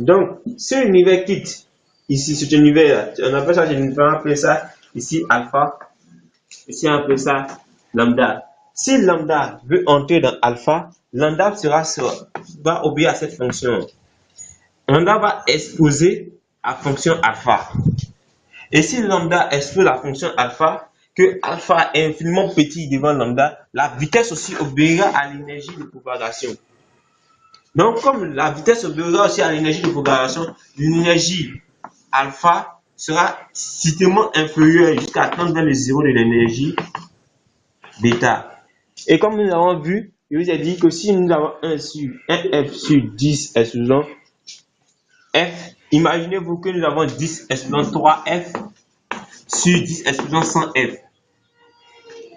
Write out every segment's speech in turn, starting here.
Donc, si l'univers quitte ici, cet univers, on appelle ça, on va appeler ça ici alpha, ici on appelle ça lambda. Si lambda veut entrer dans alpha, lambda va obéir à cette fonction. Lambda va exposer à fonction alpha. Et si lambda expose la fonction alpha, que alpha est infiniment petit devant lambda, la vitesse aussi obéira à l'énergie de propagation. Donc, comme la vitesse obéira aussi à l'énergie de propagation, l'énergie alpha sera strictement inférieure jusqu'à atteindre le zéro de l'énergie bêta. Et comme nous l'avons vu, je vous ai dit que si nous avons un F sur 10 epsilon F, imaginez-vous que nous avons 10 epsilon 3F sur 10 epsilon 100 F.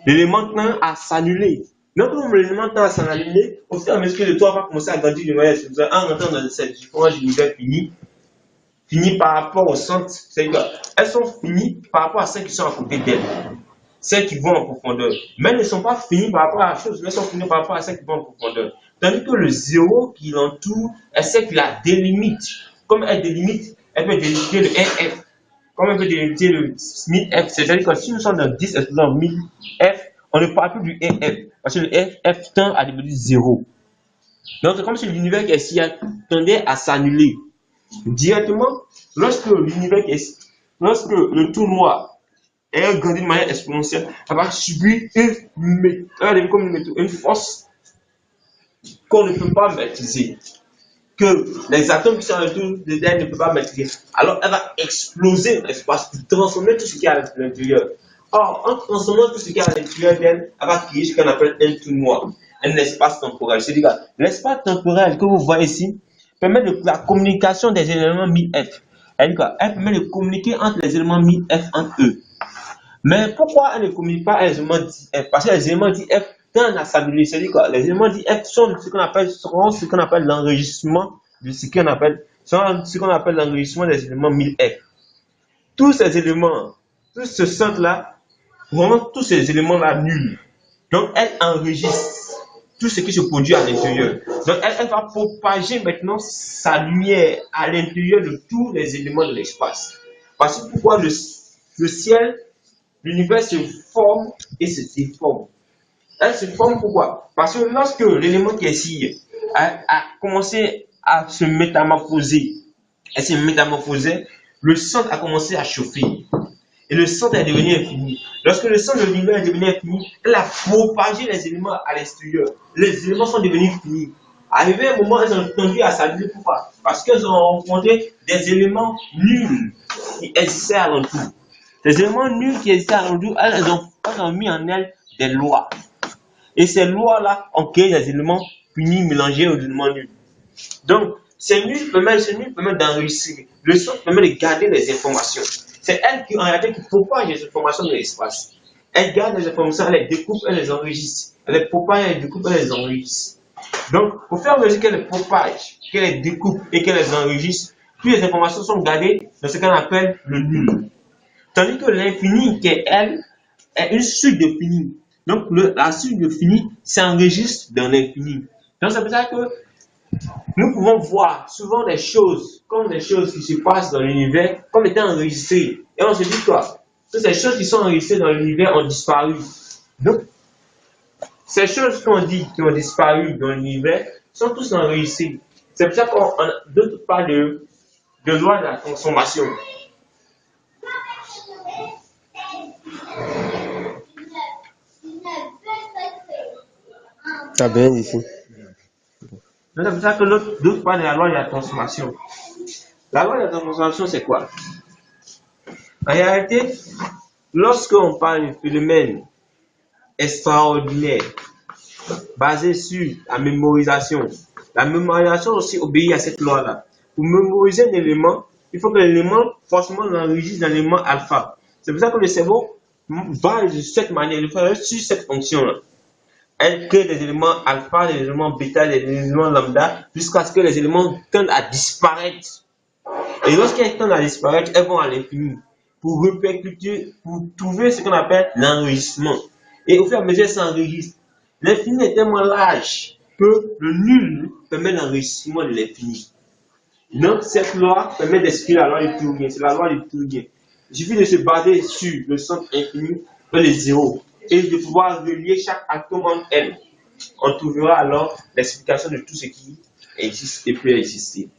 L'élément tend à s'annuler. Donc, comme l'élément tend à s'annuler, au fur et à mesure que le toit va commencer à grandir de manière en rentrant dans cette différence d'univers fini par rapport au centre. C'est-à-dire qu'elles sont finies par rapport à celles qui sont à côté d'elles. Celles qui vont en profondeur. Mais elles ne sont pas finies par rapport à la chose, elles sont finies par rapport à celles qui vont en profondeur. Tandis que le zéro qui l'entoure est celle qui la délimite. Comme elle délimite, elle peut délimiter le RF. Comme elle peut délimiter le 1000F. C'est-à-dire que si nous sommes dans 10 dans 1000F, on ne parle plus du RF. Parce que le RF tend à devenir zéro. Donc c'est comme si l'univers qui est ici tendait à s'annuler. Directement, lorsque le tout noir est grandi de manière exponentielle, elle va subir une force qu'on ne peut pas maîtriser, que les atomes qui sont autour de elle ne peuvent pas maîtriser. Alors elle va exploser dans l'espace pour transformer tout ce qui est à l'intérieur. Or, en transformant tout ce qui est à l'intérieur d'elle, elle va créer ce qu'on appelle un tout noir, un espace temporel. C'est-à-dire l'espace temporel que vous voyez ici permet la communication des éléments 1000F. Elle permet de communiquer entre les éléments 1000F entre eux. Mais pourquoi elle ne communique pas les éléments 10F? Parce que les éléments 10F tendent à s'annuler. C'est-à-dire que les éléments 10F seront ce qu'on appelle l'enregistrement de ce qu'on appelle l'enregistrement des éléments 1000F. Tous ces éléments, tout ce centre-là, rend tous ces éléments-là nuls. Donc, elle enregistre tout ce qui se produit à l'intérieur. Donc, elle va propager maintenant sa lumière à l'intérieur de tous les éléments de l'espace. Parce que pourquoi le ciel, l'univers se forme et se déforme. Elle se forme pourquoi? Parce que lorsque l'élément qui est ici a commencé à se métamorphoser, le centre a commencé à chauffer. Et le centre est devenu infini. Lorsque le centre de l'univers est devenu infini, elle a propagé les éléments à l'extérieur. Les éléments sont devenus finis. Arrivé un moment, elles ont tendu à s'annuler. Pourquoi? Parce qu'elles ont rencontré des éléments nuls qui existaient alentour. Ces éléments nuls qui existaient alentour, elles ont mis en elles des lois. Et ces lois-là ont créé des éléments finis mélangés aux éléments nuls. Donc, ces nuls permettent d'enregistrer. Le centre permet de garder les informations. C'est elle qui, en réalité, qui propage les informations dans l'espace. Elle garde les informations, elle les découpe, elle les enregistre. Elle les propage, elle les découpe, elle les enregistre. Donc, pour faire mesure qu'elle les propage, qu'elle les découpe et qu'elle les enregistre, toutes les informations sont gardées dans ce qu'on appelle le nul. Tandis que l'infini, qui est elle, est une suite de fini. Donc, la suite de fini s'enregistre dans l'infini. Donc, c'est pour ça que nous pouvons voir souvent des choses, comme des choses qui se passent dans l'univers, comme étant enregistrées. Et on se dit quoi? Que ces choses qui sont enregistrées dans l'univers ont disparu. Donc, ces choses qu'on dit qui ont disparu dans l'univers sont tous enregistrées. C'est pour ça qu'on d'autres parlent de loi de la transformation. Ah bien ici. C'est pour ça que d'autres parlent de la loi de la transformation. La loi de la transformation, c'est quoi? En réalité, lorsqu'on parle d'un phénomène extraordinaire basé sur la mémorisation aussi obéit à cette loi-là. Pour mémoriser un élément, il faut que l'élément forcément l'enregistre dans l'élément alpha. C'est pour ça que le cerveau va de cette manière, il fait sur cette fonction-là. Elle crée des éléments alpha, des éléments bêta, des éléments lambda, jusqu'à ce que les éléments tendent à disparaître. Et lorsqu'elles tendent à disparaître, elles vont à l'infini pour répercuter, pour trouver ce qu'on appelle l'enregistrement. Et au fur et à mesure, ça enregistre. L'infini est tellement large que le nul permet l'enregistrement de l'infini. Donc, cette loi permet d'expliquer la loi de Tournier. C'est la loi de Tournier. Il suffit de se baser sur le centre infini dans les zéros et de pouvoir relier chaque atome entre elles. On trouvera alors l'explication de tout ce qui existe et peut exister.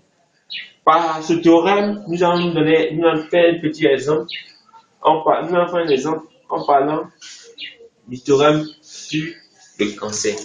Par ce théorème, nous allons faire un petit exemple. Nous allons faire un exemple en parlant du théorème sur le cancer.